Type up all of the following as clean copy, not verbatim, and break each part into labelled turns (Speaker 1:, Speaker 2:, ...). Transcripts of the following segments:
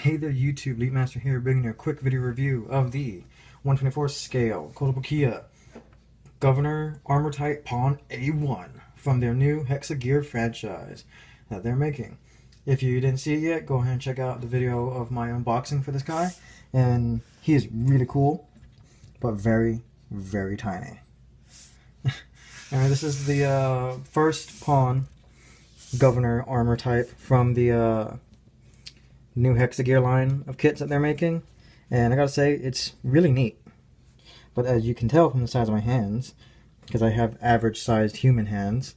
Speaker 1: Hey there YouTube, Leap Master here, bringing you a quick video review of the 124 scale Kotobukiya Governor Armor Type Pawn A1 from their new Hexa Gear franchise that they're making. If you didn't see it yet, go ahead and check out the video of my unboxing for this guy. And he is really cool, but very, very tiny. And this is the first Pawn Governor Armor Type from the new Hexa Gear line of kits that they're making, and I gotta say it's really neat. But as you can tell from the size of my hands, because I have average sized human hands,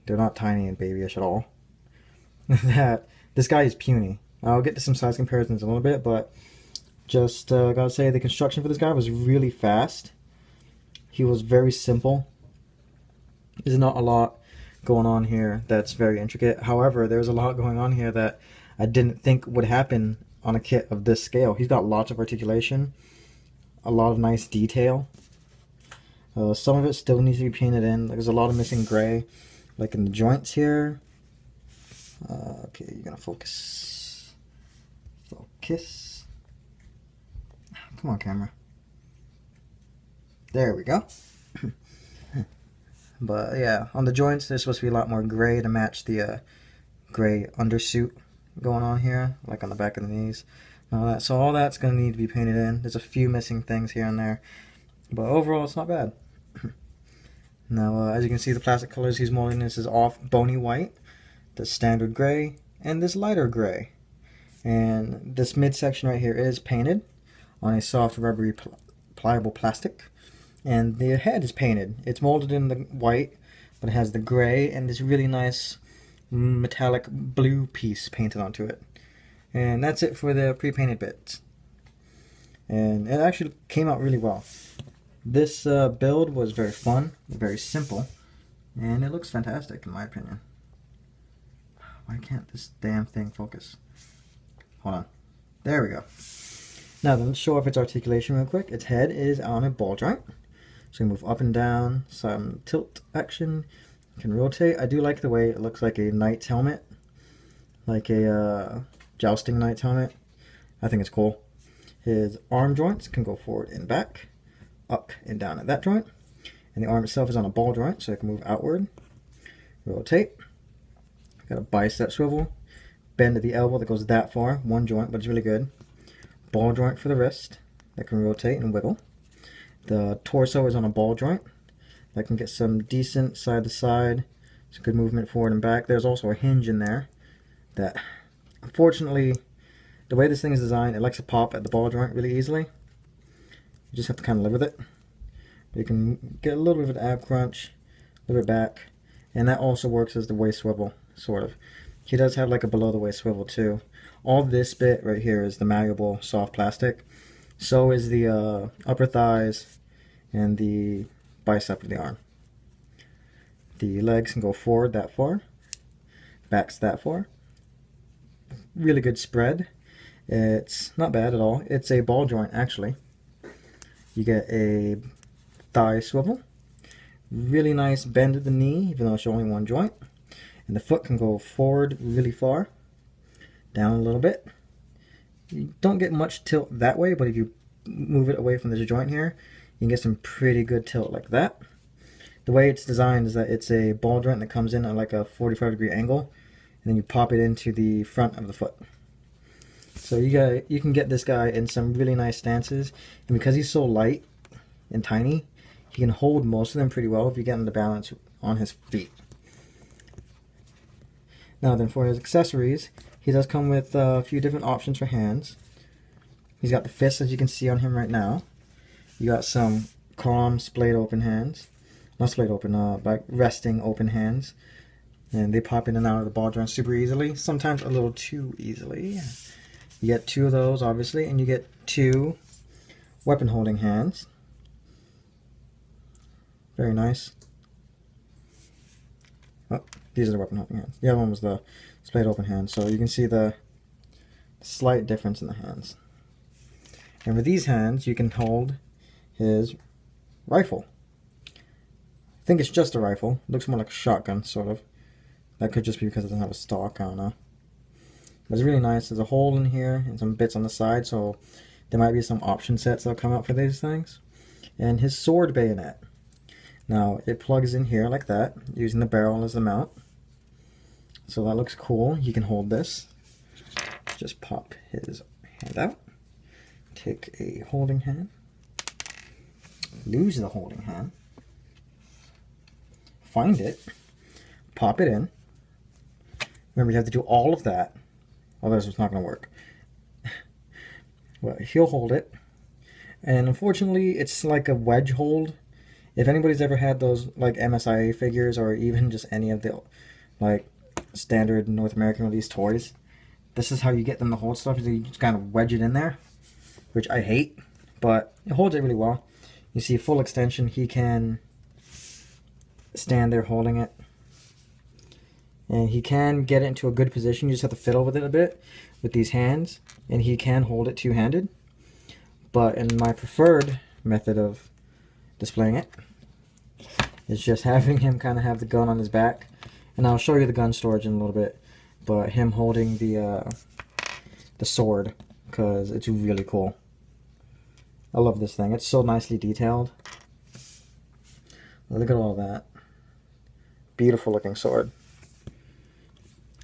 Speaker 1: they're not tiny and babyish at all, that this guy is puny. I'll get to some size comparisons in a little bit, but just gotta say the construction for this guy was really fast. He was very simple. There's not a lot going on here that's very intricate. However, there's a lot going on here that I didn't think would happen on a kit of this scale. He's got lots of articulation, a lot of nice detail. Some of it still needs to be painted in. There's a lot of missing gray, like in the joints here. Okay, you're gonna focus. Focus. Come on, camera. There we go. But yeah, on the joints, there's supposed to be a lot more gray to match the gray undersuit going on here, like on the back of the knees. So all that's going to need to be painted in. There's a few missing things here and there, but overall it's not bad. Now, as you can see, the plastic colors he's molding this is off bony white, the standard gray, and this lighter gray. And this midsection right here is painted on a soft rubbery pliable plastic. And the head is painted. It's molded in the white, but it has the gray and this really nice metallic blue piece painted onto it. And that's it for the pre-painted bits. And it actually came out really well. This build was very fun, very simple, and it looks fantastic in my opinion. Why can't this damn thing focus? Hold on. There we go. Now then, let's show off its articulation real quick. Its head is on a ball joint. So you move up and down, some tilt action, you can rotate. I do like the way it looks like a knight's helmet, like a jousting knight's helmet. I think it's cool. His arm joints can go forward and back, up and down at that joint. And the arm itself is on a ball joint, so it can move outward, rotate. Got a bicep swivel, bend at the elbow that goes that far, one joint, but it's really good. Ball joint for the wrist that can rotate and wiggle. The torso is on a ball joint that can get some decent side to side. It's a good movement forward and back. There's also a hinge in there that, unfortunately, the way this thing is designed, it likes to pop at the ball joint really easily. You just have to kind of live with it. But you can get a little bit of an ab crunch, a little bit back, and that also works as the waist swivel, sort of. He does have like a below the waist swivel too. All this bit right here is the malleable soft plastic. So is the upper thighs and the bicep of the arm. The legs can go forward that far, backs that far. Really good spread. It's not bad at all. It's a ball joint actually. You get a thigh swivel. Really nice bend at the knee, even though it's only one joint. And the foot can go forward really far, down a little bit. You don't get much tilt that way, but if you move it away from this joint here, you can get some pretty good tilt like that. The way it's designed is that it's a ball joint that comes in at like a 45-degree angle, and then you pop it into the front of the foot. So you can get this guy in some really nice stances, and because he's so light and tiny, he can hold most of them pretty well if you get him to balance on his feet. Now then, for his accessories, he does come with a few different options for hands. He's got the fist, as you can see on him right now. You got some calm splayed open hands. Not splayed open, but resting open hands. And they pop in and out of the ball joint super easily. Sometimes a little too easily. You get two of those, obviously, and you get two weapon holding hands. Very nice. Oh, these are the weapon holding hands. The other one was the splayed open hand. So you can see the slight difference in the hands. And with these hands, you can hold his rifle. I think it's just a rifle. Looks more like a shotgun, sort of. That could just be because it doesn't have a stock, I don't know. But it's really nice. There's a hole in here and some bits on the side, so there might be some option sets that'll come out for these things. And his sword bayonet. Now, it plugs in here like that, using the barrel as the mount. So that looks cool. He can hold this. Just pop his hand out. Take a holding hand. Lose the holding hand. Find it. Pop it in. Remember, you have to do all of that. Otherwise, it's not going to work. Well, he'll hold it. And unfortunately, it's like a wedge hold. If anybody's ever had those like MSIA figures or even just any of the like standard North American release toys, this is how you get them to hold stuff. Is you just kind of wedge it in there, which I hate, but it holds it really well. You see full extension. He can stand there holding it. And he can get it into a good position. You just have to fiddle with it a bit with these hands. And he can hold it two-handed. But in my preferred method of displaying it is just having him kind of have the gun on his back. And I'll show you the gun storage in a little bit. But him holding the sword, because it's really cool. I love this thing. It's so nicely detailed. Look at all that. Beautiful looking sword.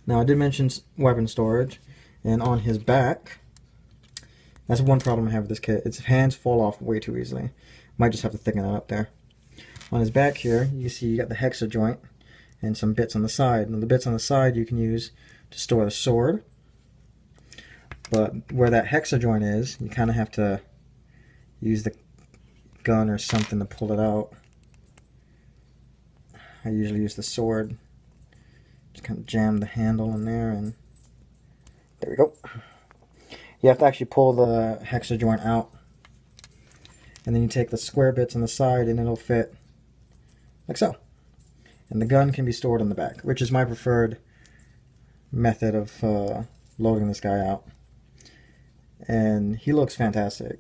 Speaker 1: Now, I did mention weapon storage, and on his back, that's one problem I have with this kit. Its hands fall off way too easily. Might just have to thicken that up there. On his back here, you see you got the Hexa joint and some bits on the side. And the bits on the side you can use to store the sword. But where that Hexa joint is, you kind of have to use the gun or something to pull it out. I usually use the sword. Just kind of jam the handle in there, and there we go. You have to actually pull the Hexa joint out, and then you take the square bits on the side and it'll fit like so. And the gun can be stored on the back, which is my preferred method of loading this guy out. And he looks fantastic.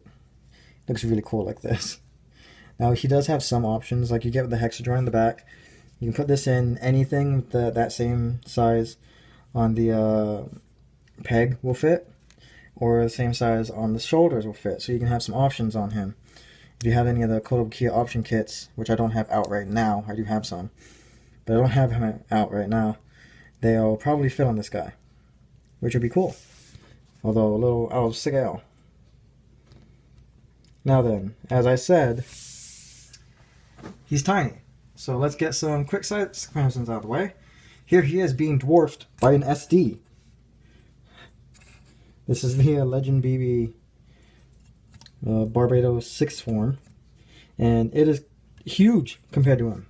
Speaker 1: Looks really cool like this. Now he does have some options, like you get with the Hexa joint in the back. You can put this in anything with that same size on the peg will fit, or the same size on the shoulders will fit. So you can have some options on him. If you have any of the Kodo Kia option kits, which I don't have out right now, I do have some, but I don't have him out right now, they'll probably fit on this guy, which would be cool, although a little out of scale. Now then, as I said, he's tiny. So let's get some quick side comparisons out of the way. Here he is being dwarfed by an SD. This is the Legend BB Barbados 6th form. And it is huge compared to him.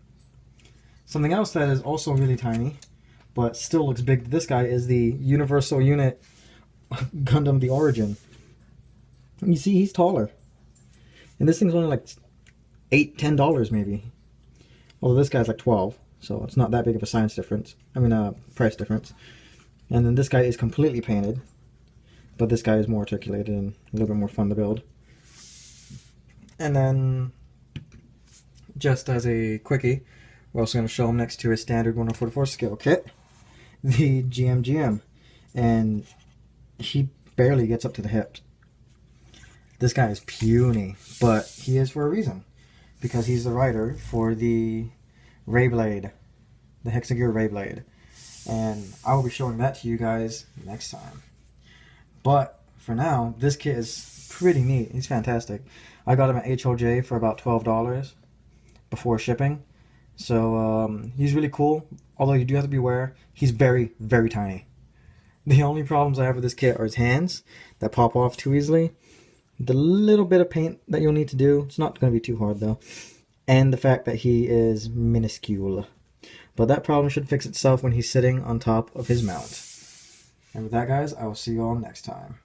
Speaker 1: Something else that is also really tiny, but still looks big to this guy, is the Universal Unit Gundam The Origin. You see, he's taller. And this thing's only like $8, $10 maybe. Although this guy's like 12, so it's not that big of a price difference. And then this guy is completely painted, but this guy is more articulated and a little bit more fun to build. And then, just as a quickie, we're also going to show him next to his standard 144 scale kit, the GM. And he barely gets up to the hips. This guy is puny, but he is for a reason. Because he's the writer for the Rayblade, the Hexagear Rayblade. And I will be showing that to you guys next time. But for now, this kit is pretty neat. He's fantastic. I got him at HOJ for about $12 before shipping. So he's really cool. Although you do have to be aware, he's very, very tiny. The only problems I have with this kit are his hands that pop off too easily. The little bit of paint that you'll need to do, it's not going to be too hard though, and the fact that he is minuscule. But that problem should fix itself when he's sitting on top of his mount. And with that, guys, I will see you all next time.